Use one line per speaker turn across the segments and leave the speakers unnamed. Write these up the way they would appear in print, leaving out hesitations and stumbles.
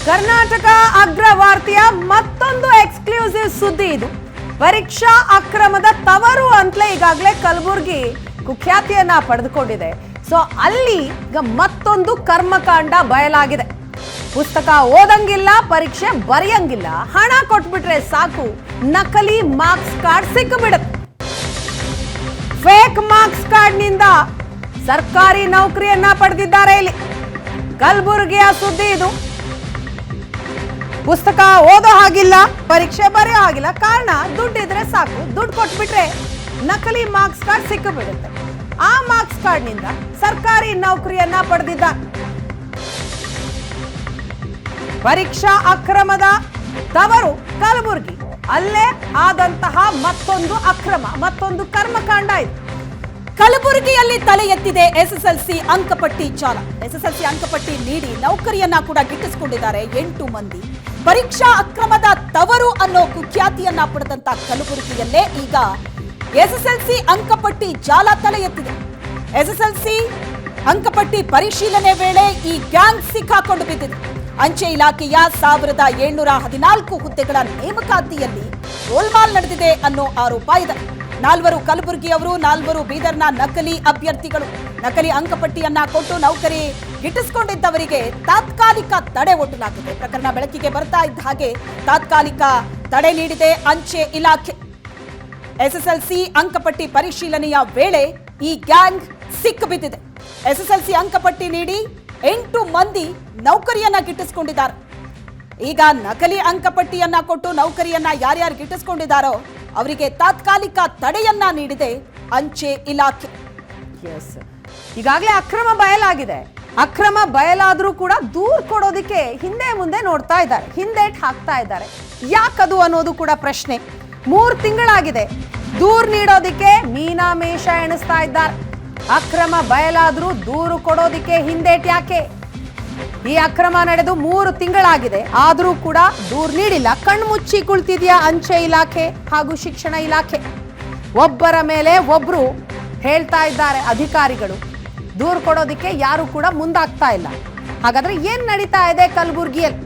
ಕರ್ನಾಟಕ ಅಗ್ರವಾರ್ತೆಯ ಮತ್ತೊಂದು ಎಕ್ಸ್ಕ್ಲೂಸಿವ್ ಸುದ್ದಿ ಇದು. ಪರೀಕ್ಷಾ ಅಕ್ರಮದ ತವರು ಅಂತಲೇ ಈಗಾಗಲೇ ಕಲಬುರಗಿ ಕುಖ್ಯಾತಿಯನ್ನ ಪಡೆದುಕೊಂಡಿದೆ. ಸೊ ಅಲ್ಲಿ ಈಗ ಮತ್ತೊಂದು ಕರ್ಮಕಾಂಡ ಬಯಲಾಗಿದೆ. ಪುಸ್ತಕ ಓದಂಗಿಲ್ಲ, ಪರೀಕ್ಷೆ ಬರೆಯಂಗಿಲ್ಲ, ಹಣ ಕೊಟ್ಬಿಟ್ರೆ ಸಾಕು ನಕಲಿ ಮಾರ್ಕ್ಸ್ ಕಾರ್ಡ್ ಸಿಕ್ಕಿಬಿಡುತ್ತೆ. ಫೇಕ್ ಮಾರ್ಕ್ಸ್ ಕಾರ್ಡ್ ನಿಂದ ಸರ್ಕಾರಿ ನೌಕರಿಯನ್ನ ಪಡೆದಿದ್ದಾರೆ. ಇಲ್ಲಿ ಕಲಬುರಗಿಯ ಸುದ್ದಿ ಇದು. ಪುಸ್ತಕ ಓದೋ ಹಾಗಿಲ್ಲ, ಪರೀಕ್ಷೆ ಬರೆಯೋ ಹಾಗಿಲ್ಲ, ಕಾರಣ ದುಡ್ಡಿದ್ರೆ ಸಾಕು, ದುಡ್ಡು ಕೊಟ್ಬಿಟ್ರೆ ನಕಲಿ ಮಾರ್ಕ್ಸ್ ಕಾರ್ಡ್ ಸಿಕ್ಕಿಬಿಡುತ್ತೆ. ಆ ಮಾರ್ಕ್ಸ್ ಕಾರ್ಡ್ ನಿಂದ ಸರ್ಕಾರಿ ನೌಕರಿಯನ್ನ ಪಡೆದಿದ್ದಾರೆ. ಪರೀಕ್ಷಾ ಅಕ್ರಮದ ತವರು ಕಲಬುರಗಿ. ಅಲ್ಲೇ ಆದಂತಹ ಮತ್ತೊಂದು ಅಕ್ರಮ, ಮತ್ತೊಂದು ಕರ್ಮಕಾಂಡ ಇದು.
ಕಲಬುರಗಿಯಲ್ಲಿ ತಲೆ ಎತ್ತಿದೆ ಎಸ್ಎಸ್ಎಲ್ಸಿ ಅಂಕಪಟ್ಟಿ ಜಾಲ. ಎಸ್ಎಸ್ಎಲ್ಸಿ ಅಂಕಪಟ್ಟಿ ನೀಡಿ ನೌಕರಿಯನ್ನ ಕೂಡ ಗಿಟ್ಟಿಸಿಕೊಂಡಿದ್ದಾರೆ 8 ಮಂದಿ. ಪರೀಕ್ಷಾ ಅಕ್ರಮದ ತವರು ಅನ್ನೋ ಕುಖ್ಯಾತಿಯನ್ನ ಪಡೆದಂತ ಕಲಬುರಗಿಯಲ್ಲೇ ಈಗ ಎಸ್ಎಸ್ಎಲ್ಸಿ ಅಂಕಪಟ್ಟಿ ಜಾಲ ತಲೆ ಎತ್ತಿದೆ. ಎಸ್ಎಸ್ಎಲ್ಸಿ ಅಂಕಪಟ್ಟಿ ಪರಿಶೀಲನೆ ವೇಳೆ ಈ ಗ್ಯಾಂಗ್ ಸಿಕ್ಕಾಕೊಂಡು ಬಿದ್ದಿದೆ. ಅಂಚೆ ಇಲಾಖೆಯ 1714 ಹುದ್ದೆಗಳ ನೇಮಕಾತಿಯಲ್ಲಿ ಗೋಲ್ಮಾಲ್ ನಡೆದಿದೆ ಅನ್ನೋ ಆರೋಪ ಇದೆ. 4 ಕಲಬುರಗಿಯವರು, 4 ಬೀದರ್ನ ನಕಲಿ ಅಭ್ಯರ್ಥಿಗಳು. ನಕಲಿ ಅಂಕಪಟ್ಟಿಯನ್ನ ಕೊಟ್ಟು ನೌಕರಿ ಗಿಟ್ಟಿಸಿಕೊಂಡಿದ್ದವರಿಗೆ ತಾತ್ಕಾಲಿಕ ತಡೆ ಒಡ್ಡಲಾಗಿದೆ. ಪ್ರಕರಣ ಬೆಳಕಿಗೆ ಬರ್ತಾ ಇದ್ದ ಹಾಗೆ ತಾತ್ಕಾಲಿಕ ತಡೆ ನೀಡಿದೆ ಅಂಚೆ ಇಲಾಖೆ. ಎಸ್ಎಸ್ಎಲ್ಸಿ ಅಂಕಪಟ್ಟಿ ಪರಿಶೀಲನೆಯ ವೇಳೆ ಈ ಗ್ಯಾಂಗ್ ಸಿಕ್ಕಿಬಿದ್ದಿದೆ. ಎಸ್ಎಸ್ಎಲ್ಸಿ ಅಂಕಪಟ್ಟಿ ನೀಡಿ 8 ಮಂದಿ ನೌಕರಿಯನ್ನ ಗಿಟ್ಟಿಸಿಕೊಂಡಿದ್ದಾರೆ. ಈಗ ನಕಲಿ ಅಂಕಪಟ್ಟಿಯನ್ನ ಕೊಟ್ಟು ನೌಕರಿಯನ್ನ ಯಾರ್ಯಾರು ಗಿಟ್ಟಿಸಿಕೊಂಡಿದ್ದಾರೋ ಅವರಿಗೆ ತಾತ್ಕಾಲಿಕ ತಡೆಯನ್ನ ನೀಡಿದೆ ಅಂಚೆ ಇಲಾಖೆ.
ಈಗಾಗಲೇ ಅಕ್ರಮ ಬಯಲಾಗಿದೆ. ಅಕ್ರಮ ಬಯಲಾದ್ರೂ ಕೂಡ ದೂರ್ ಕೊಡೋದಕ್ಕೆ ಹಿಂದೆ ಮುಂದೆ ನೋಡ್ತಾ ಇದ್ದಾರೆ, ಹಿಂದೇಟ್ ಹಾಕ್ತಾ ಇದ್ದಾರೆ. ಯಾಕದು ಅನ್ನೋದು ಕೂಡ ಪ್ರಶ್ನೆ. 3 ತಿಂಗಳಾಗಿದೆ ದೂರ್ ನೀಡೋದಿಕ್ಕೆ ಮೀನಾಮೇಷ ಎಣಿಸ್ತಾ ಇದ್ದಾರೆ. ಅಕ್ರಮ ಬಯಲಾದ್ರೂ ದೂರು ಕೊಡೋದಿಕ್ಕೆ ಹಿಂದೇಟ್ ಯಾಕೆ? ಈ ಅಕ್ರಮ ನಡೆದು 3 ತಿಂಗಳಾಗಿದೆ, ಆದರೂ ಕೂಡ ದೂರು ನೀಡಿಲ್ಲ. ಕಣ್ಮುಚ್ಚಿ ಕುಳಿತಿದೆಯಾ ಅಂಚೆ ಇಲಾಖೆ ಹಾಗೂ ಶಿಕ್ಷಣ ಇಲಾಖೆ? ಒಬ್ಬರ ಮೇಲೆ ಒಬ್ರು ಹೇಳ್ತಾ ಇದ್ದಾರೆ ಅಧಿಕಾರಿಗಳು, ದೂರು ಕೊಡೋದಿಕ್ಕೆ ಯಾರು ಕೂಡ ಮುಂದಾಗ್ತಾ ಇಲ್ಲ. ಹಾಗಾದ್ರೆ ಏನ್ ನಡೀತಾ ಇದೆ ಕಲಬುರಗಿಯಲ್ಲಿ?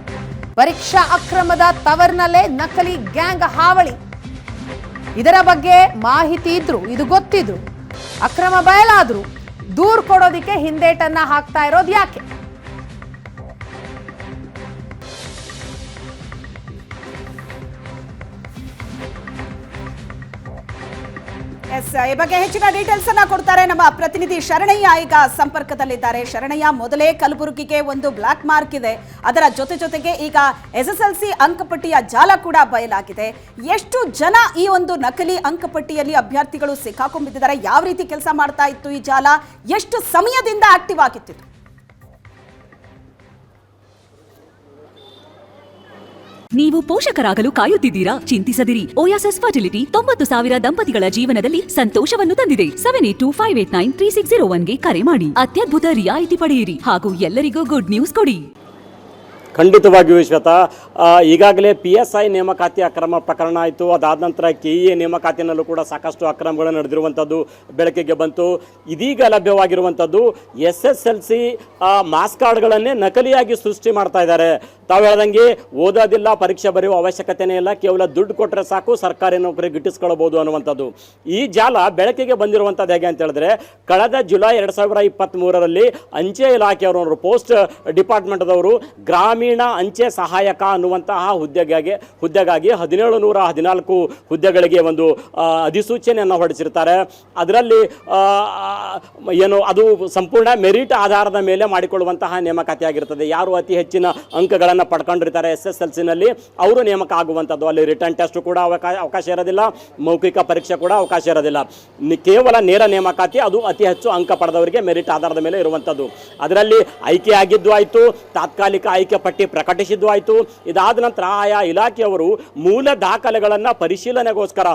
ಪರೀಕ್ಷಾ ಅಕ್ರಮದ ತವರಿನಲ್ಲೇ ನಕಲಿ ಗ್ಯಾಂಗ್ ಹಾವಳಿ. ಇದರ ಬಗ್ಗೆ ಮಾಹಿತಿ ಇದ್ರು, ಇದು ಗೊತ್ತಿದ್ರು, ಅಕ್ರಮ ಬಯಲಾದ್ರು ದೂರು ಕೊಡೋದಿಕ್ಕೆ ಹಿಂದೇಟನ್ನ ಹಾಕ್ತಾ ಇರೋದು ಯಾಕೆ?
ಈ ಬಗ್ಗೆ ಹೆಚ್ಚಿನ ಡೀಟೇಲ್ಸ್ ಅನ್ನ ಕೊಡ್ತಾರೆ ನಮ್ಮ ಪ್ರತಿನಿಧಿ ಶರಣಯ್ಯ. ಈಗ ಸಂಪರ್ಕದಲ್ಲಿದ್ದಾರೆ. ಶರಣಯ್ಯ, ಮೊದಲೇ ಕಲಬುರಗಿಗೆ ಒಂದು ಬ್ಲಾಕ್ ಮಾರ್ಕ್ ಇದೆ, ಅದರ ಜೊತೆಗೆ ಈಗ ಎಸ್ಎಸ್ಎಲ್ಸಿ ಅಂಕಪಟ್ಟಿಯ ಜಾಲ ಕೂಡ ಬಯಲಾಗಿದೆ. ಎಷ್ಟು ಜನ ಈ ಒಂದು ನಕಲಿ ಅಂಕಪಟ್ಟಿಯಲ್ಲಿ ಅಭ್ಯರ್ಥಿಗಳು ಸಿಕ್ಕಾಕೊಂಡಿದ್ದಾರೆ? ಯಾವ ರೀತಿ ಕೆಲಸ ಮಾಡ್ತಾ ಇತ್ತು ಈ ಜಾಲ? ಎಷ್ಟು ಸಮಯದಿಂದ ಆಕ್ಟಿವ್ ಆಗಿತ್ತು?
ನೀವು ಪೋಷಕರಾಗಲು ಕಾಯುತ್ತಿದ್ದೀರಾ? ಚಿಂತಿಸದಿರಿ. ಓಯಾಸಿಸ್ ಫರ್ಟಿಲಿಟಿ 90,000 ದಂಪತಿಗಳ ಜೀವನದಲ್ಲಿ ಸಂತೋಷವನ್ನು ತಂದಿದೆ. 7825893601ಗೆ ಕರೆ ಮಾಡಿ ಅತ್ಯದ್ಭುತ ರಿಯಾಯಿತಿ ಪಡೆಯಿರಿ ಹಾಗೂ ಎಲ್ಲರಿಗೂ ಗುಡ್ ನ್ಯೂಸ್ ಕೊಡಿ.
ಖಂಡಿತವಾಗಿಯೂ ಶ್ವೇತಾ, ಈಗಾಗಲೇ PSI ನೇಮಕಾತಿ ಅಕ್ರಮ ಪ್ರಕರಣ ಆಯಿತು. ಅದಾದ ನಂತರ KEA ನೇಮಕಾತಿನಲ್ಲೂ ಕೂಡ ಸಾಕಷ್ಟು ಅಕ್ರಮಗಳು ನಡೆದಿರುವಂಥದ್ದು ಬೆಳಕಿಗೆ ಬಂತು. ಇದೀಗ ಲಭ್ಯವಾಗಿರುವಂಥದ್ದು SSLC ಮಾಸ್ ಕಾರ್ಡ್ಗಳನ್ನೇ ನಕಲಿಯಾಗಿ ಸೃಷ್ಟಿ ಮಾಡ್ತಾ ಇದ್ದಾರೆ. ತಾವು ಹೇಳ್ದಂಗೆ ಓದೋದಿಲ್ಲ, ಪರೀಕ್ಷೆ ಬರೆಯುವ ಅವಶ್ಯಕತೆನೇ ಇಲ್ಲ, ಕೇವಲ ದುಡ್ಡು ಕೊಟ್ಟರೆ ಸಾಕು ಸರ್ಕಾರಿ ನೌಕರಿ ಗಿಟ್ಟಿಸ್ಕೊಳ್ಬೋದು ಅನ್ನುವಂಥದ್ದು. ಈ ಜಾಲ ಬೆಳಕಿಗೆ ಬಂದಿರುವಂಥದ್ದು ಹೇಗೆ ಅಂತ ಹೇಳಿದ್ರೆ, ಕಳೆದ ಜುಲೈ 2023ರಲ್ಲಿ ಅಂಚೆ ಇಲಾಖೆಯವರು, ಪೋಸ್ಟ್ ಡಿಪಾರ್ಟ್ಮೆಂಟ್ದವರು ಗ್ರಾಮೀಣ ಅಂಚೆ ಸಹಾಯಕ ಅನ್ನುವಂತಹ ಹುದ್ದೆಗಾಗಿ 1714 ಹುದ್ದೆಗಳಿಗೆ ಒಂದು ಅಧಿಸೂಚನೆಯನ್ನು ಹೊರಡಿಸಿರ್ತಾರೆ. ಅದರಲ್ಲಿ ಅದು ಸಂಪೂರ್ಣ ಮೆರಿಟ್ ಆಧಾರದ ಮೇಲೆ ಮಾಡಿಕೊಳ್ಳುವಂತಹ ನೇಮಕಾತಿ ಆಗಿರ್ತದೆ. ಯಾರು ಅತಿ ಹೆಚ್ಚಿನ ಅಂಕಗಳನ್ನು ಪಡ್ಕೊಂಡಿರ್ತಾರೆ SSLCನಲ್ಲಿ ಅವರು ನೇಮಕ ಆಗುವಂಥದ್ದು. ಅಲ್ಲಿ ರಿಟರ್ನ್ ಟೆಸ್ಟ್ ಕೂಡ ಅವಕಾಶ ಇರೋದಿಲ್ಲ, ಮೌಖಿಕ ಪರೀಕ್ಷೆ ಕೂಡ ಅವಕಾಶ ಇರೋದಿಲ್ಲ. ಕೇವಲ ನೇರ ನೇಮಕಾತಿ, ಅದು ಅತಿ ಹೆಚ್ಚು ಅಂಕ ಪಡೆದವರಿಗೆ ಮೆರಿಟ್ ಆಧಾರದ ಮೇಲೆ ಇರುವಂಥದ್ದು. ಅದರಲ್ಲಿ ಆಯ್ಕೆ ಆಗಿದ್ದು ಆಯಿತು, ತಾತ್ಕಾಲಿಕ ಆಯ್ಕೆ ಪಟ್ಟಿ ಪ್ರಕಟಿಸಿದ್ದು ಆಯಿತು. ಇದಾದ ನಂತರ ಆಯಾ ಇಲಾಖೆಯವರು ಮೂಲ ದಾಖಲೆಗಳನ್ನು ಪರಿಶೀಲನೆಗೋಸ್ಕರ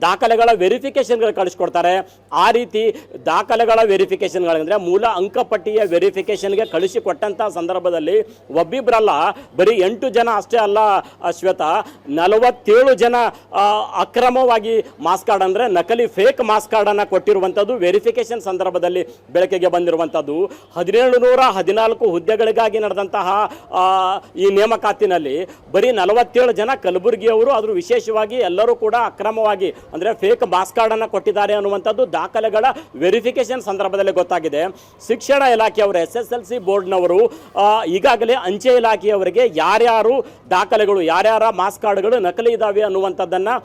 ದಾಖಲೆಗಳ ವೆರಿಫಿಕೇಷನ್ಗಳು ಕಳಿಸ್ಕೊಡ್ತಾರೆ. ಆ ರೀತಿ ದಾಖಲೆಗಳ ವೆರಿಫಿಕೇಷನ್ಗಳಂದರೆ ಮೂಲ ಅಂಕಪಟ್ಟಿಯ ವೆರಿಫಿಕೇಷನ್ಗೆ ಕಳಿಸಿಕೊಟ್ಟಂಥ ಸಂದರ್ಭದಲ್ಲಿ ಒಬ್ಬಿಬ್ಬರಲ್ಲ, ಬರೀ 8 ಜನ ಅಷ್ಟೇ ಅಲ್ಲ ಶ್ವೇತಾ, 47 ಜನ ಅಕ್ರಮವಾಗಿ ಮಾಸ್ ಕಾರ್ಡ್ ಅಂದರೆ ನಕಲಿ ಫೇಕ್ ಮಾಸ್ ಕಾರ್ಡನ್ನು ಕೊಟ್ಟಿರುವಂಥದ್ದು ವೆರಿಫಿಕೇಷನ್ ಸಂದರ್ಭದಲ್ಲಿ ಬೆಳಕಿಗೆ ಬಂದಿರುವಂಥದ್ದು. 1714 ಹುದ್ದೆಗಳಿಗಾಗಿ ನಡೆದಂತಹ ಈ ನೇಮಕಾತಿನಲ್ಲಿ ಬರೀ 47 ಜನ ಕಲಬುರಗಿಯವರು, ಆದರೂ ವಿಶೇಷವಾಗಿ ಎಲ್ಲರೂ ಕೂಡ ಅಕ್ರಮವಾಗಿ ಅಂದರೆ ಫೇಕ್ ಮಾಸ್ ಕಾರ್ಡನ್ನು ಕೊಟ್ಟಿದ್ದಾರೆ ಅನ್ನುವಂಥದ್ದು ದಾಖಲೆಗಳ ವೆರಿಫಿಕೇಷನ್ ಸಂದರ್ಭದಲ್ಲಿ ಗೊತ್ತಾಗಿದೆ. ಶಿಕ್ಷಣ ಇಲಾಖೆಯವರು SSLC ಬೋರ್ಡ್ನವರು ಈಗಾಗಲೇ ಅಂಚೆ ಇಲಾಖೆಯವರಿಗೆ ಯಾರ್ಯಾರು ದಾಖಲೆಗಳು, ಯಾರ್ಯಾರ ಮಾಸ್ ಕಾರ್ಡ್ಗಳು ನಕಲಿ ಇದ್ದಾವೆ ಅನ್ನುವಂಥದ್ದನ್ನು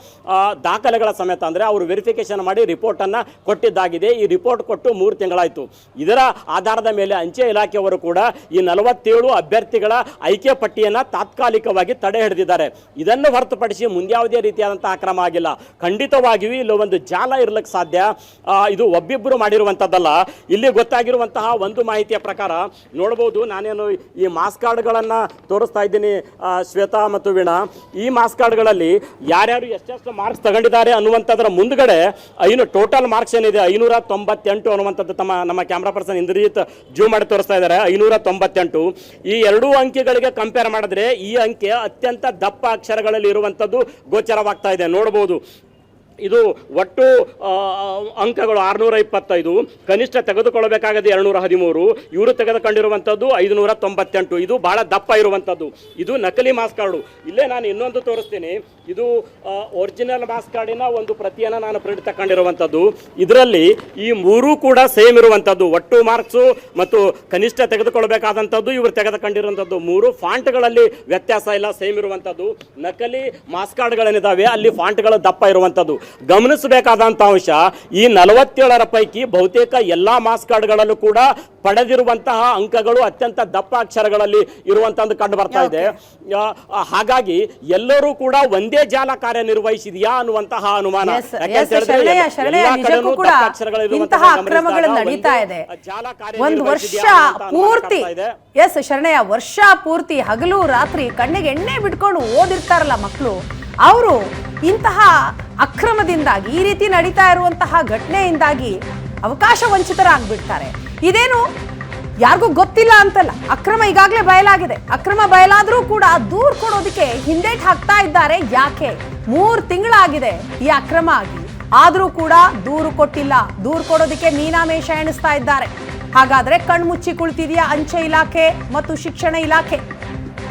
ದಾಖಲೆಗಳ ಸಮೇತ ಅಂದರೆ ಅವರು ವೆರಿಫಿಕೇಷನ್ ಮಾಡಿ ರಿಪೋರ್ಟನ್ನು ಕೊಟ್ಟಿದ್ದಾಗಿದೆ. ಈ ರಿಪೋರ್ಟ್ ಕೊಟ್ಟು 3 ತಿಂಗಳಾಯಿತು. ಇದರ ಆಧಾರದ ಮೇಲೆ ಅಂಚೆ ಇಲಾಖೆಯವರು ಕೂಡ ಈ 47 ಅಭ್ಯರ್ಥಿಗಳ ಆಯ್ಕೆ ಪಟ್ಟಿಯನ್ನು ತಾತ್ಕಾಲಿಕವಾಗಿ ತಡೆ ಹಿಡಿದಿದ್ದಾರೆ. ಇದನ್ನು ಹೊರತುಪಡಿಸಿ ಮುಂದ್ಯಾವುದೇ ರೀತಿಯಾದಂತಹ ಕ್ರಮ ಆಗಿಲ್ಲ. ಖಂಡಿತವಾಗಿಯೂ ಇಲ್ಲಿ ಒಂದು ಜಾಲ ಇರಲಿಕ್ಕೆ ಸಾಧ್ಯ. ಇದು ಒಬ್ಬಿಬ್ಬರು ಮಾಡಿರುವಂಥದ್ದಲ್ಲ. ಇಲ್ಲಿ ಗೊತ್ತಾಗಿರುವಂತಹ ಒಂದು ಮಾಹಿತಿಯ ಪ್ರಕಾರ ನೋಡ್ಬೋದು, ನಾನೇನು ಈ ಮಾಸ್ ಕಾರ್ಡ್ಗಳನ್ನು ತೋರಿಸ್ತಾ ಇದ್ದೀನಿ ಶ್ವೇತಾ ಮತ್ತು ವೀಣಾ. ಈ ಮಾಸ್ ಕಾರ್ಡ್ಗಳಲ್ಲಿ ಯಾರ್ಯಾರು ಎಷ್ಟೆಷ್ಟು ಮಾರ್ಕ್ಸ್ ತಗೊಂಡಿದ್ದಾರೆ ಅನ್ನುವಂಥದ್ರ ಮುಂದ್ಗಡೆ ಟೋಟಲ್ ಮಾರ್ಕ್ಸ್ ಏನಿದೆ 598 ಅನ್ನುವಂಥದ್ದು ನಮ್ಮ ಕ್ಯಾಮ್ರಾ ಪರ್ಸನ್ ಇಂದ್ರಜಿತ್ ಜೂಮ್ ಮಾಡಿ ತೋರಿಸ್ತಾ ಇದ್ದಾರೆ. 598. ಈ 2 ಅಂಕಿಗಳಿಗೆ ಕಂಪೇರ್ ಮಾಡಿದ್ರೆ ಈ ಅಂಕೆ ಅತ್ಯಂತ ದಪ್ಪ ಅಕ್ಷರಗಳಲ್ಲಿ ಇರುವಂಥದ್ದು ಗೋಚರವಾಗ್ತಾ ಇದೆ. ನೋಡ್ಬೋದು, ಇದು ಒಟ್ಟು ಅಂಕಗಳು 625, ಕನಿಷ್ಠ ತೆಗೆದುಕೊಳ್ಳಬೇಕಾಗದೆ 213, ಇವರು ತೆಗೆದುಕೊಂಡಿರುವಂಥದ್ದು 598. ಇದು ಬಹಳ ದಪ್ಪ ಇರುವಂಥದ್ದು. ಇದು ನಕಲಿ ಮಾಸ್ ಕಾರ್ಡು. ಇಲ್ಲೇ ನಾನು ಇನ್ನೊಂದು ತೋರಿಸ್ತೀನಿ. ಇದು ಒರಿಜಿನಲ್ ಮಾಸ್ ಕಾರ್ಡಿನ ಒಂದು ಪ್ರತಿಯನ್ನು ನಾನು ಪ್ರಿಂಟ್ ತಗೊಂಡಿರುವಂಥದ್ದು. ಇದರಲ್ಲಿ ಈ 3 ಕೂಡ ಸೇಮ್ ಇರುವಂಥದ್ದು. ಒಟ್ಟು ಮಾರ್ಕ್ಸು ಮತ್ತು ಕನಿಷ್ಠ ತೆಗೆದುಕೊಳ್ಳಬೇಕಾದಂಥದ್ದು ಇವರು ತೆಗೆದುಕೊಂಡಿರುವಂಥದ್ದು 3 ಫಾಂಟ್ಗಳಲ್ಲಿ ವ್ಯತ್ಯಾಸ ಇಲ್ಲ, ಸೇಮ್ ಇರುವಂಥದ್ದು. ನಕಲಿ ಮಾಸ್ ಕಾರ್ಡ್ಗಳೇನಿದ್ದಾವೆ ಅಲ್ಲಿ ಫಾಂಟ್ಗಳು ದಪ್ಪ ಇರುವಂಥದ್ದು. ಗಮನಿಸಬೇಕಾದಂಥ ಅಂಶ, ಈ 47 ಪೈಕಿ ಬಹುತೇಕ ಎಲ್ಲ ಮಾಸ್ ಕಾರ್ಡ್ಗಳಲ್ಲೂ ಕೂಡ ಪಡೆದಿರುವಂತಹ ಅಂಕಗಳು ಅತ್ಯಂತ ದಪ್ಪ ಅಕ್ಷರಗಳಲ್ಲಿ ಇರುವಂತದ್ದು ಕಂಡು ಬರ್ತಾ ಇದೆ. ಹಾಗಾಗಿ ಎಲ್ಲರೂ ಕೂಡ ಒಂದೇ ಜಾಲ ಕಾರ್ಯನಿರ್ವಹಿಸಿದೆಯಾ ಅನ್ನುವಂತಹ ಅನುಮಾನ.
ನಡೀತಾ ಇದೆ. ಒಂದು ವರ್ಷ ಪೂರ್ತಿ ಶರಣಯ್ಯ, ವರ್ಷ ಪೂರ್ತಿ ಹಗಲು ರಾತ್ರಿ ಕಣ್ಣಿಗೆ ಎಣ್ಣೆ ಬಿಟ್ಕೊಂಡು ಓದಿರ್ತಾರಲ್ಲ ಮಕ್ಕಳು, ಅವರು ಇಂತಹ ಅಕ್ರಮದಿಂದಾಗಿ, ಈ ರೀತಿ ನಡೀತಾ ಇರುವಂತಹ ಘಟನೆಯಿಂದಾಗಿ ಅವಕಾಶ ವಂಚಿತರಾಗ್ಬಿಡ್ತಾರೆ. ಇದೇನು ಯಾರಿಗೂ ಗೊತ್ತಿಲ್ಲ ಅಂತಲ್ಲ, ಅಕ್ರಮ ಈಗಾಗಲೇ ಬಯಲಾಗಿದೆ. ಅಕ್ರಮ ಬಯಲಾದ್ರೂ ಕೂಡ ದೂರು ಕೊಡೋದಕ್ಕೆ ಹಿಂದೇಟ್ ಹಾಕ್ತಾ ಇದ್ದಾರೆ. ಯಾಕೆ? 3 ತಿಂಗಳಾಗಿದೆ ಈ ಅಕ್ರಮ ಆಗಿ, ಆದ್ರೂ ಕೂಡ ದೂರು ಕೊಟ್ಟಿಲ್ಲ. ದೂರು ಕೊಡೋದಕ್ಕೆ ಮೀನಾಮೇಷ ಎಣಿಸ್ತಾ ಇದ್ದಾರೆ. ಹಾಗಾದ್ರೆ ಕಣ್ಮುಚ್ಚಿ ಕುಳಿತಿದೆಯಾ ಅಂಚೆ ಇಲಾಖೆ ಮತ್ತು ಶಿಕ್ಷಣ ಇಲಾಖೆ?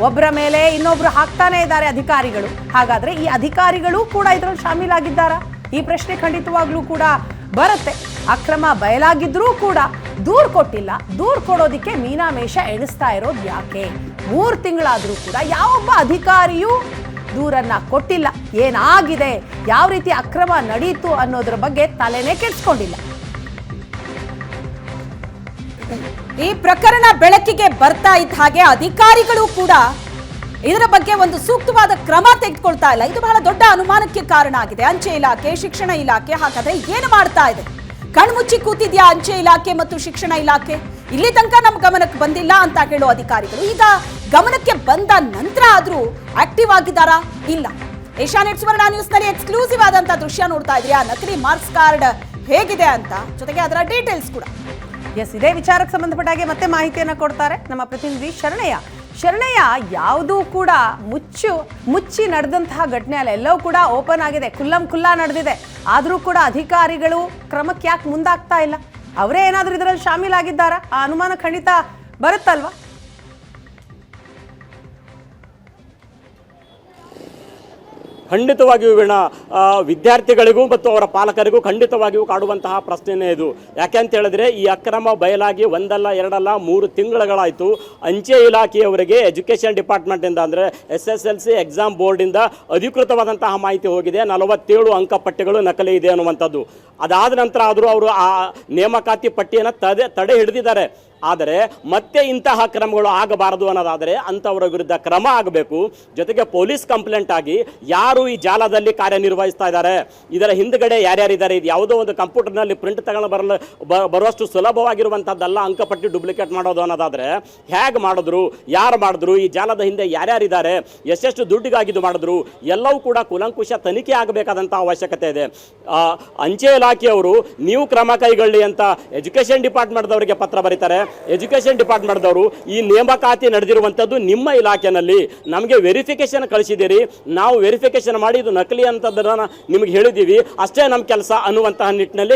ಒಬ್ಬರ ಮೇಲೆ ಇನ್ನೊಬ್ರು ಹಾಕ್ತಾನೆ ಇದ್ದಾರೆ ಅಧಿಕಾರಿಗಳು. ಹಾಗಾದ್ರೆ ಈ ಅಧಿಕಾರಿಗಳು ಕೂಡ ಇದರಲ್ಲಿ ಶಾಮೀಲಾಗಿದ್ದಾರಾ? ಈ ಪ್ರಶ್ನೆ ಖಂಡಿತವಾಗ್ಲೂ ಕೂಡ ಬರುತ್ತೆ. ಅಕ್ರಮ ಬಯಲಾಗಿದ್ರೂ ಕೂಡ ದೂರು ಕೊಟ್ಟಿಲ್ಲ. ದೂರು ಕೊಡೋದಿಕ್ಕೆ ಮೀನಾಮೇಷ ಎಣಿಸ್ತಾ ಇರೋದು ಯಾಕೆ? 3 ತಿಂಗಳಾದ್ರೂ ಕೂಡ ಯಾವೊಬ್ಬ ಅಧಿಕಾರಿಯೂ ದೂರನ್ನ ಕೊಟ್ಟಿಲ್ಲ. ಏನಾಗಿದೆ, ಯಾವ ರೀತಿ ಅಕ್ರಮ ನಡೀತು ಅನ್ನೋದ್ರ ಬಗ್ಗೆ ತಲೆನೇ ಕೆಡಿಸ್ಕೊಂಡಿಲ್ಲ.
ಈ ಪ್ರಕರಣ ಬೆಳಕಿಗೆ ಬರ್ತಾ ಇದ್ದ ಹಾಗೆ ಅಧಿಕಾರಿಗಳು ಕೂಡ ಇದರ ಬಗ್ಗೆ ಒಂದು ಸೂಕ್ತವಾದ ಕ್ರಮ ತೆಗೆದುಕೊಳ್ತಾ ಇಲ್ಲ. ಇದು ಬಹಳ ದೊಡ್ಡ ಅನುಮಾನಕ್ಕೆ ಕಾರಣ ಆಗಿದೆ. ಅಂಚೆ ಇಲಾಖೆ, ಶಿಕ್ಷಣ ಇಲಾಖೆ ಹಾಗಾದ್ರೆ ಏನು ಮಾಡ್ತಾ ಇದೆ? ಕಣ್ಮುಚ್ಚಿ ಕೂತಿದ್ಯಾ ಅಂಚೆ ಇಲಾಖೆ ಮತ್ತು ಶಿಕ್ಷಣ ಇಲಾಖೆ? ಇಲ್ಲಿ ತನಕ ನಮ್ಮ ಗಮನಕ್ಕೆ ಬಂದಿಲ್ಲ ಅಂತ ಹೇಳೋ ಅಧಿಕಾರಿಗಳು ಈಗ ಗಮನಕ್ಕೆ ಬಂದ ನಂತರ ಆದ್ರೂ ಆಕ್ಟಿವ್ ಆಗಿದ್ದಾರಾ? ಇಲ್ಲ. ಏಷ್ಯಾನೆಟ್ ಸುವರ್ಣ ನ್ಯೂಸ್ ನಲ್ಲಿ ಎಕ್ಸ್ಕ್ಲೂಸಿವ್ ಆದಂತ ದೃಶ್ಯ ನೋಡ್ತಾ ಇದ್ರಿ. ಆ ನಕಲಿ ಮಾರ್ಕ್ಸ್ ಕಾರ್ಡ್ ಹೇಗಿದೆ ಅಂತ, ಜೊತೆಗೆ ಅದರ ಡೀಟೇಲ್ಸ್ ಕೂಡ.
ಇದೇ ವಿಚಾರಕ್ಕೆ ಸಂಬಂಧಪಟ್ಟ ಹಾಗೆ ಮತ್ತೆ ಮಾಹಿತಿಯನ್ನ ಕೊಡ್ತಾರೆ ನಮ್ಮ ಪ್ರತಿನಿಧಿ ಶರಣಯ್ಯ. ಶರಣಯ್ಯ, ಯಾವುದೂ ಕೂಡ ಮುಚ್ಚಿ ನಡೆದಂತಹ ಘಟನೆ ಅಲ್ಲ, ಎಲ್ಲವೂ ಕೂಡ ಓಪನ್ ಆಗಿದೆ, ಖುಲ್ಲಾ ನಡೆದಿದೆ. ಆದರೂ ಕೂಡ ಅಧಿಕಾರಿಗಳು ಕ್ರಮಕ್ಕೆ ಯಾಕೆ ಮುಂದಾಗ್ತಾ ಇಲ್ಲ? ಅವರೇ ಏನಾದರೂ ಇದರಲ್ಲಿ ಶಾಮೀಲಾಗಿದ್ದಾರಾ? ಆ ಅನುಮಾನ ಖಂಡಿತ ಬರುತ್ತಲ್ವಾ?
ಖಂಡಿತವಾಗಿಯೂ ವೀಣಾ, ವಿದ್ಯಾರ್ಥಿಗಳಿಗೂ ಮತ್ತು ಅವರ ಪಾಲಕರಿಗೂ ಖಂಡಿತವಾಗಿಯೂ ಕಾಡುವಂತಹ ಪ್ರಶ್ನೆಯೇ ಇದು. ಯಾಕೆ ಅಂತ ಹೇಳಿದ್ರೆ, ಈ ಅಕ್ರಮ ಬಯಲಾಗಿ 1 ಅಲ್ಲ 2 ಅಲ್ಲ 3 ತಿಂಗಳುಗಳಾಯಿತು. ಅಂಚೆ ಇಲಾಖೆಯವರಿಗೆ ಎಜುಕೇಷನ್ ಡಿಪಾರ್ಟ್ಮೆಂಟಿಂದ ಅಂದರೆ SSLC ಎಕ್ಸಾಮ್ ಬೋರ್ಡಿಂದ ಅಧಿಕೃತವಾದಂತಹ ಮಾಹಿತಿ ಹೋಗಿದೆ. 47 ಅಂಕಪಟ್ಟಿಗಳು ನಕಲಿ ಇದೆ ಅನ್ನುವಂಥದ್ದು. ಅದಾದ ನಂತರ ಆದರೂ ಅವರು ಆ ನೇಮಕಾತಿ ಪಟ್ಟಿಯನ್ನು ತಡೆ ಹಿಡಿದಿದ್ದಾರೆ. ಆದರೆ ಮತ್ತೆ ಇಂತಹ ಕ್ರಮಗಳು ಆಗಬಾರದು ಅನ್ನೋದಾದರೆ ಅಂಥವರ ವಿರುದ್ಧ ಕ್ರಮ ಆಗಬೇಕು. ಜೊತೆಗೆ ಪೊಲೀಸ್ ಕಂಪ್ಲೇಂಟ್ ಆಗಿ ಯಾರು ಈ ಜಾಲದಲ್ಲಿ ಕಾರ್ಯನಿರ್ವಹಿಸ್ತಾ ಇದ್ದಾರೆ, ಇದರ ಹಿಂದ್ಗಡೆ ಯಾರ್ಯಾರಿದ್ದಾರೆ, ಇದು ಯಾವುದೋ ಒಂದು ಕಂಪ್ಯೂಟರ್ನಲ್ಲಿ ಪ್ರಿಂಟ್ ತಗೊಂಡು ಬರುವಷ್ಟು ಸುಲಭವಾಗಿರುವಂಥದ್ದಲ್ಲ ಅಂಕಪಟ್ಟಿ ಡೂಪ್ಲಿಕೇಟ್ ಮಾಡೋದು ಅನ್ನೋದಾದರೆ ಹೇಗೆ ಮಾಡಿದ್ರು, ಯಾರು ಮಾಡಿದ್ರು, ಈ ಜಾಲದ ಹಿಂದೆ ಯಾರ್ಯಾರಿದ್ದಾರೆ, ಎಷ್ಟೆಷ್ಟು ದುಡ್ಡಿಗಾಗಿ ಇದು ಮಾಡಿದ್ರು, ಎಲ್ಲವೂ ಕೂಡ ಕೂಲಂಕುಷ ತನಿಖೆ ಆಗಬೇಕಾದಂಥ ಅವಶ್ಯಕತೆ ಇದೆ. ಅಂಚೆ ಇಲಾಖೆಯವರು ನೀವು ಕ್ರಮ ಕೈಗೊಳ್ಳಿ ಅಂತ ಎಜುಕೇಷನ್ ಡಿಪಾರ್ಟ್ಮೆಂಟ್ದವರಿಗೆ ಪತ್ರ ಬರೀತಾರೆ. ಎಜುಕೇಷನ್ ಡಿಪಾರ್ಟ್ಮೆಂಟ್ದವರು ಈ ನೇಮಕಾತಿ ನಡೆದಿರುವಂಥದ್ದು ನಿಮ್ಮ ಇಲಾಖೆಯಲ್ಲಿ ನಮಗೆ ವೆರಿಫಿಕೇಶನ್ ಕಳಿಸಿದ್ದೀರಿ, ನಾವು ವೆರಿಫಿಕೇಶನ್ ಮಾಡಿ ಇದು ನಕಲಿ ಅಂತದನ್ನು ನಿಮಗೆ ಹೇಳಿದ್ದೀವಿ, ಅಷ್ಟೇ ನಮ್ಮ ಕೆಲಸ ಅನ್ನುವಂತಹ ನಿಟ್ಟಿನಲ್ಲಿ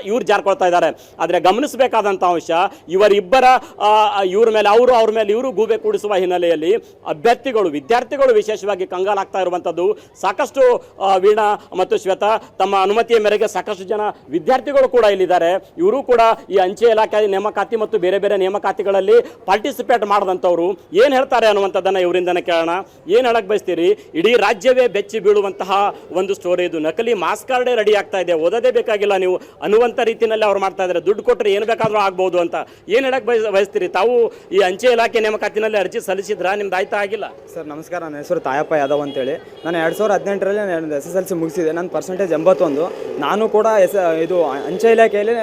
ಇವ್ರು ಜಾರ್ಕೊಳ್ತಾ ಇದ್ದಾರೆ. ಆದರೆ ಗಮನಿಸಬೇಕಾದಂಥ ಅಂಶ ಇವರಿಬ್ಬರ ಇವ್ರ ಮೇಲೆ ಅವರು, ಅವ್ರ ಮೇಲೆ ಇವರು ಗೂಬೆ ಕೂಡಿಸುವ ಹಿನ್ನೆಲೆಯಲ್ಲಿ ಅಭ್ಯರ್ಥಿಗಳು, ವಿದ್ಯಾರ್ಥಿಗಳು ವಿಶೇಷವಾಗಿ ಕಂಗಾಲಾಗ್ತಾ ಇರುವಂಥದ್ದು ಸಾಕಷ್ಟು. ವೀಣಾ ಮತ್ತು ಶ್ವೇತಾ, ತಮ್ಮ ಅನುಮತಿಯ ಮೇರೆಗೆ ಸಾಕಷ್ಟು ಜನ ವಿದ್ಯಾರ್ಥಿಗಳು ಕೂಡ ಇಲ್ಲಿದ್ದಾರೆ. ಇವರು ಕೂಡ ಈ ಅಂಚೆ ಇಲಾಖೆ ನೇಮಕಾತಿ ಮತ್ತು ಬೇರೆ ಬೇರೆ ನೇಮಕಾತಿಗಳಲ್ಲಿ ಪಾರ್ಟಿಸಿಪೇಟ್ ಮಾಡಿದಂಥವ್ರು ಏನು ಹೇಳ್ತಾರೆ ಅನ್ನುವಂಥದ್ದನ್ನು ಇವರಿಂದನೇ ಕೇಳೋಣ. ಏನು ಹೇಳಕ್ ಬಯಸ್ತೀರಿ? ಇಡೀ ರಾಜ್ಯವೇ ಬೆಚ್ಚಿ ಬೀಳುವಂತಹ ಒಂದು ಸ್ಟೋರಿ ಇದು. ನಕಲಿ ಮಾಸ್ ಕಾರ್ಡೇ ರೆಡಿ ಆಗ್ತಾ ಇದೆ, ಓದೋದೇ ಬೇಕಾಗಿಲ್ಲ ನೀವು ಅನ್ನುವಂಥ ರೀತಿಯಲ್ಲಿ ಅವ್ರು ಮಾಡ್ತಾ ಇದ್ದಾರೆ. ದುಡ್ಡು ಕೊಟ್ಟರೆ ಏನು ಬೇಕಾದರೂ ಆಗ್ಬೋದು ಅಂತ ಏನು ಹೇಳಕ್ ಬಯಸ್ತೀರಿ? ತಾವು ಈ ಅಂಚೆ ಇಲಾಖೆ ನೇಮಕಾತಿನಲ್ಲಿ ಅರ್ಜಿ ಸಲ್ಲಿಸಿದ್ರಾ? ನಿಮ್ದು ಆಯ್ತಾ? ಆಗಿಲ್ಲ
ಸರ್ ನಮಸ್ಕಾರ, ನನ್ನ ಹೆಸರು ತಾಯಪ್ಪ ಯಾದವ್ ಅಂತೇಳಿ. ನಾನು 2018ರಲ್ಲಿ ನಾನು SSLC ಮುಗಿಸಿದೆ. ನನ್ನ ಪರ್ಸೆಂಟೇಜ್ 81. ನಾನು ಕೂಡ ಇದು ಅಂಚೆ ಇಲಾಖೆಯಲ್ಲಿ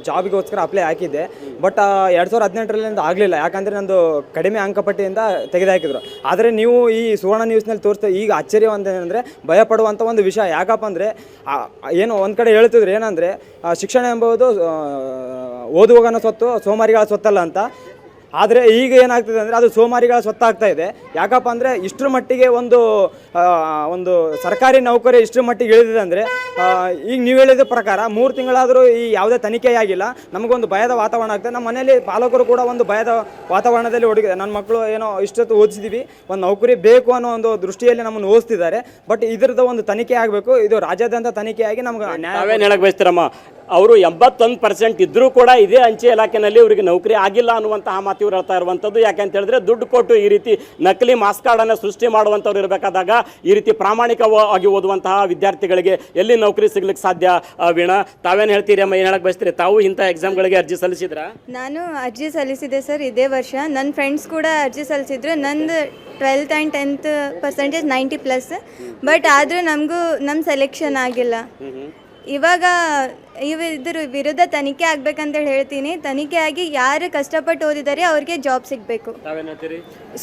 ಜಾಬಿಗೋಸ್ಕರ ಅಪ್ಲೈ ಹಾಕಿದ್ದೆ. ಬಟ್ 2018ರಲ್ಲಿ ನಂದು ಆಗಲಿಲ್ಲ, ಯಾಕಂದರೆ ನಂದು ಕಡಿಮೆ ಅಂಕಪಟ್ಟಿಯಿಂದ ತೆಗೆದುಹಾಕಿದ್ರು. ಆದರೆ ನೀವು ಈ ಸುವರ್ಣ ನ್ಯೂಸ್ನಲ್ಲಿ ತೋರಿಸ್ತಾ ಈಗ ಅಚ್ಚರಿ ಅಂತಂದರೆ ಭಯಪಡುವಂಥ ಒಂದು ವಿಷಯ. ಯಾಕಪ್ಪ ಅಂದರೆ ಏನು ಒಂದು ಕಡೆ ಹೇಳ್ತಿದ್ರು ಏನಂದರೆ ಶಿಕ್ಷಣ ಎಂಬುದು ಓದುವಗನ ಸ್ವತ್ತು, ಸೋಮಾರಿಗಳ ಸ್ವತ್ತಲ್ಲ ಅಂತ. ಆದರೆ ಈಗ ಏನಾಗ್ತಿದೆ ಅಂದರೆ ಅದು ಸೋಮಾರಿಗಳ ಸ್ವತ್ತಾಗ್ತಾ ಇದೆ. ಯಾಕಪ್ಪ ಅಂದರೆ ಇಷ್ಟರ ಮಟ್ಟಿಗೆ ಒಂದು ಸರ್ಕಾರಿ ನೌಕರಿ ಇಷ್ಟರ ಮಟ್ಟಿಗೆ ಇಳಿದಿದೆ ಅಂದರೆ, ಈಗ ನೀವು ಹೇಳಿದ ಪ್ರಕಾರ 3 ತಿಂಗಳಾದರೂ ಈ ಯಾವುದೇ ತನಿಖೆ ಆಗಿಲ್ಲ. ನಮಗೊಂದು ಭಯದ ವಾತಾವರಣ ಆಗ್ತದೆ. ನಮ್ಮ ಮನೆಯಲ್ಲಿ ಪಾಲಕರು ಕೂಡ ಒಂದು ಭಯದ ವಾತಾವರಣದಲ್ಲಿ ಹುಡುಗಿದೆ. ನನ್ನ ಮಕ್ಕಳು ಏನೋ ಇಷ್ಟೊತ್ತು ಓದಿಸಿದ್ದೀವಿ, ಒಂದು ನೌಕರಿ ಬೇಕು ಅನ್ನೋ ಒಂದು ದೃಷ್ಟಿಯಲ್ಲಿ ನಮ್ಮನ್ನು ಓದಿಸ್ತಿದ್ದಾರೆ. ಬಟ್ ಇದರದ್ದು ಒಂದು ತನಿಖೆ ಆಗಬೇಕು. ಇದು ರಾಜ್ಯಾದ್ಯಂತ ತನಿಖೆಯಾಗಿ ನಮ್ಗೆ
ನಾವೇನು ಹೇಳಕ್ ಬಯಸ್ತೀರಮ್ಮ? ಅವರು 81% ಇದ್ರೂ ಕೂಡ ಇದೇ ಅಂಚೆ ಇಲಾಖೆಯಲ್ಲಿ ಇವರಿಗೆ ನೌಕರಿ ಆಗಿಲ್ಲ ಅನ್ನುವಂತಹ ಮಾತು ಇವ್ರು ಹೇಳ್ತಾ ಇರುವಂಥದ್ದು. ಯಾಕೆಂತ ಹೇಳಿದ್ರೆ ದುಡ್ಡು ಕೊಟ್ಟು ಈ ರೀತಿ ನಕಲಿ ಮಾಸ್ ಕಾರ್ಡನ್ನು ಸೃಷ್ಟಿ ಮಾಡುವಂಥವ್ರು ಇರಬೇಕಾದಾಗ ಈ ರೀತಿ ಪ್ರಾಮಾಣಿಕವಾಗಿ ಓದುವಂತಹ ವಿದ್ಯಾರ್ಥಿಗಳಿಗೆ ಎಲ್ಲಿ ನೌಕರಿ ಸಿಗ್ಲಿಕ್ಕೆ ಸಾಧ್ಯ? ವೀಣಾ, ತಾವೇನು ಹೇಳ್ತೀರಿ ಅಮ್ಮ? ಏನು ಹೇಳಕ್ ಬಯಸ್ತೀರಿ? ತಾವು ಇಂಥ ಎಕ್ಸಾಮ್ಗಳಿಗೆ ಅರ್ಜಿ ಸಲ್ಲಿಸಿದ್ರಾ?
ನಾನು ಅರ್ಜಿ ಸಲ್ಲಿಸಿದೆ ಸರ್ ಇದೇ ವರ್ಷ. ನನ್ನ ಫ್ರೆಂಡ್ಸ್ ಕೂಡ ಅರ್ಜಿ ಸಲ್ಲಿಸಿದ್ರು. ನಂದು 12th and 10th percentage 90+. But ಆದರೂ ನಮ್ಮ ಸೆಲೆಕ್ಷನ್ ಆಗಿಲ್ಲ. ಇವಾಗ ಇದ್ರ ವಿರುದ್ಧ ತನಿಖೆ ಆಗ್ಬೇಕಂತೇಳಿ ಹೇಳ್ತೀನಿ. ತನಿಖೆ ಆಗಿ ಯಾರು ಕಷ್ಟಪಟ್ಟು ಓದಿದ್ದಾರೆ ಅವ್ರಿಗೆ ಜಾಬ್ ಸಿಗಬೇಕು.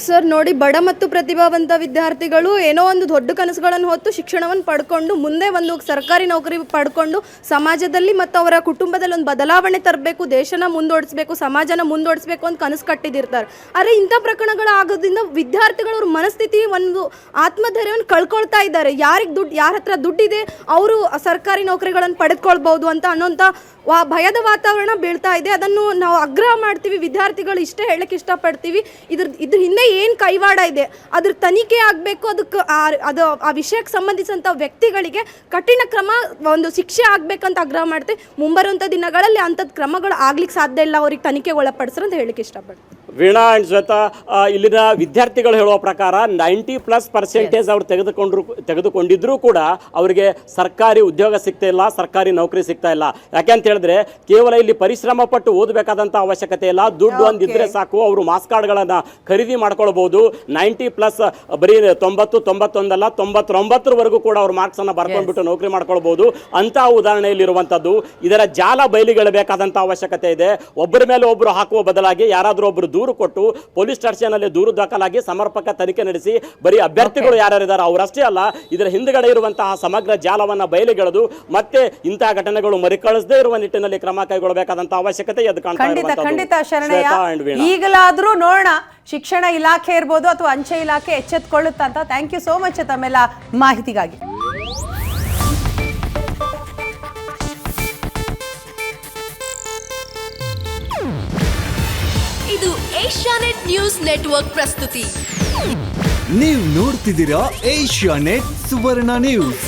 ಸರ್ ನೋಡಿ, ಬಡ ಮತ್ತು ಪ್ರತಿಭಾವಂತ ವಿದ್ಯಾರ್ಥಿಗಳು ಏನೋ ಒಂದು ದೊಡ್ಡ ಕನಸುಗಳನ್ನು ಹೊತ್ತು ಶಿಕ್ಷಣವನ್ನು ಪಡ್ಕೊಂಡು ಮುಂದೆ ಒಂದು ಸರ್ಕಾರಿ ನೌಕರಿ ಪಡ್ಕೊಂಡು ಸಮಾಜದಲ್ಲಿ ಮತ್ತು ಅವರ ಕುಟುಂಬದಲ್ಲಿ ಒಂದು ಬದಲಾವಣೆ ತರಬೇಕು, ದೇಶನ ಮುಂದೋಡಿಸ್ಬೇಕು, ಸಮಾಜನ ಮುಂದೋಡಿಸ್ಬೇಕು ಅಂತ ಕನಸು ಕಟ್ಟಿದಿರ್ತಾರೆ. ಆದರೆ ಇಂಥ ಪ್ರಕರಣಗಳು ಆಗೋದ್ರಿಂದ ವಿದ್ಯಾರ್ಥಿಗಳು ಅವ್ರ ಮನಸ್ಥಿತಿ, ಒಂದು ಆತ್ಮಧೈರ್ಯವನ್ನು ಕಳ್ಕೊಳ್ತಾ ಇದ್ದಾರೆ. ಯಾರ ಹತ್ರ ದುಡ್ಡಿದೆ ಅವರು ಸರ್ಕಾರಿ ನೌಕರಿಗಳನ್ನು ಪಡೆದುಕೊಳ್ಬಹುದು ಅಂತ ಅನ್ನೋಂಥ ಭಯದ ವಾತಾವರಣ ಬೀಳ್ತಾ ಇದೆ. ಅದನ್ನು ನಾವು ಆಗ್ರಹ ಮಾಡ್ತೀವಿ. ವಿದ್ಯಾರ್ಥಿಗಳು ಇಷ್ಟೇ ಹೇಳಕ್ಕೆ ಇಷ್ಟಪಡ್ತೀವಿ. ಇದ್ರ ಹಿಂದೆ ಏನು ಕೈವಾಡ ಇದೆ ಅದ್ರ ತನಿಖೆ ಆಗಬೇಕು. ಅದು ಆ ವಿಷಯಕ್ಕೆ ಸಂಬಂಧಿಸಿದಂಥ ವ್ಯಕ್ತಿಗಳಿಗೆ ಕಠಿಣ ಕ್ರಮ, ಒಂದು ಶಿಕ್ಷೆ ಆಗಬೇಕಂತ ಆಗ್ರಹ ಮಾಡ್ತೀವಿ. ಮುಂಬರುವಂಥ ದಿನಗಳಲ್ಲಿ ಅಂಥದ್ದು ಕ್ರಮಗಳು ಆಗ್ಲಿಕ್ಕೆ ಸಾಧ್ಯ ಇಲ್ಲ, ಅವ್ರಿಗೆ ತನಿಖೆಗೆ ಒಳಪಡಿಸ್ರು ಅಂತ ಹೇಳಕ್ಕೆ ಇಷ್ಟಪಡ್ತೀವಿ.
ವೀಣಾ ಆ್ಯಂಡ್ ಶ್ವೇತಾ, ಇಲ್ಲಿನ ವಿದ್ಯಾರ್ಥಿಗಳು ಹೇಳುವ ಪ್ರಕಾರ 90+% ಅವ್ರು ತೆಗೆದುಕೊಂಡಿದ್ರೂ ಕೂಡ ಅವರಿಗೆ ಸರ್ಕಾರಿ ಉದ್ಯೋಗ ಸಿಗ್ತಾ ಇಲ್ಲ, ಸರ್ಕಾರಿ ನೌಕರಿ ಸಿಗ್ತಾ ಇಲ್ಲ. ಯಾಕೆಂತ ಹೇಳಿದ್ರೆ ಕೇವಲ ಇಲ್ಲಿ ಪರಿಶ್ರಮ ಪಟ್ಟು ಓದಬೇಕಾದಂಥ ಅವಶ್ಯಕತೆ ಇಲ್ಲ. ದುಡ್ಡು ಒಂದಿದ್ರೆ ಸಾಕು, ಅವರು ಮಾಸ್ ಕಾರ್ಡ್ಗಳನ್ನು ಖರೀದಿ ಮಾಡ್ಕೊಳ್ಬಹುದು. 90+ ಬರೀ 90, 91 ಅಲ್ಲ 99ವರೆಗೂ ಕೂಡ ಅವ್ರು ಮಾರ್ಕ್ಸನ್ನು ಬರ್ಕೊಂಡ್ಬಿಟ್ಟು ನೌಕರಿ ಮಾಡ್ಕೊಳ್ಬಹುದು. ಅಂತಹ ಉದಾಹರಣೆಯಲ್ಲಿರುವಂಥದ್ದು. ಇದರ ಜಾಲ ಬಯಲಿಗೆಳಬೇಕಾದಂಥ ಅವಶ್ಯಕತೆ ಇದೆ. ಒಬ್ಬರ ಮೇಲೆ ಒಬ್ಬರು ಹಾಕುವ ಬದಲಾಗಿ ಯಾರಾದರೂ ಒಬ್ಬರು ದೂರು ಕೊಟ್ಟು ಪೊಲೀಸ್ ಸ್ಟೇಷನಲ್ಲಿ ದೂರು ದಾಖಲಾಗಿ ಸಮರ್ಪಕ ತನಿಖೆ ನಡೆಸಿ ಬರೀ ಅಭ್ಯರ್ಥಿಗಳು ಯಾರ್ಯಾರಿದ್ದಾರೆ ಅವರಷ್ಟೇ ಅಲ್ಲ, ಇದರ ಹಿಂದುಗಡೆ ಇರುವಂತಹ ಸಮಗ್ರ ಜಾಲವನ್ನು ಬಯಲಿಗೆಳೆದು ಮತ್ತೆ ಇಂತಹ ಘಟನೆಗಳು ಮರುಕಳಿಸದೇ ಇರುವ ನಿಟ್ಟಿನಲ್ಲಿ ಕ್ರಮ ಕೈಗೊಳ್ಳಬೇಕಾದಂತ ಅವಶ್ಯಕತೆ ಎದ್ದು ಕಾಣ್ತಾ ಇರುವಂತದ್ದು.
ಖಂಡಿತ ಶರಣಯ್ಯ, ಈಗಲಾದ್ರೂ ನೋಡೋಣ ಶಿಕ್ಷಣ ಇಲಾಖೆ ಇರ್ಬೋದು ಅಥವಾ ಅಂಚೆ ಇಲಾಖೆ ಎಚ್ಚೆತ್ತುಕೊಳ್ಳುತ್ತಂತ. ಥ್ಯಾಂಕ್ ಯು ಸೋ ಮಚ್ ತಮ್ಮೆಲ್ಲ ಮಾಹಿತಿಗಾಗಿ.
ಇದು ಏಷ್ಯಾನೆಟ್ ನ್ಯೂಸ್ ನೆಟ್ವರ್ಕ್ ಪ್ರಸ್ತುತಿ.
ನೀವು ನೋಡ್ತಿದ್ದೀರಾ ಏಷ್ಯಾನೆಟ್ ಸುವರ್ಣ ನ್ಯೂಸ್.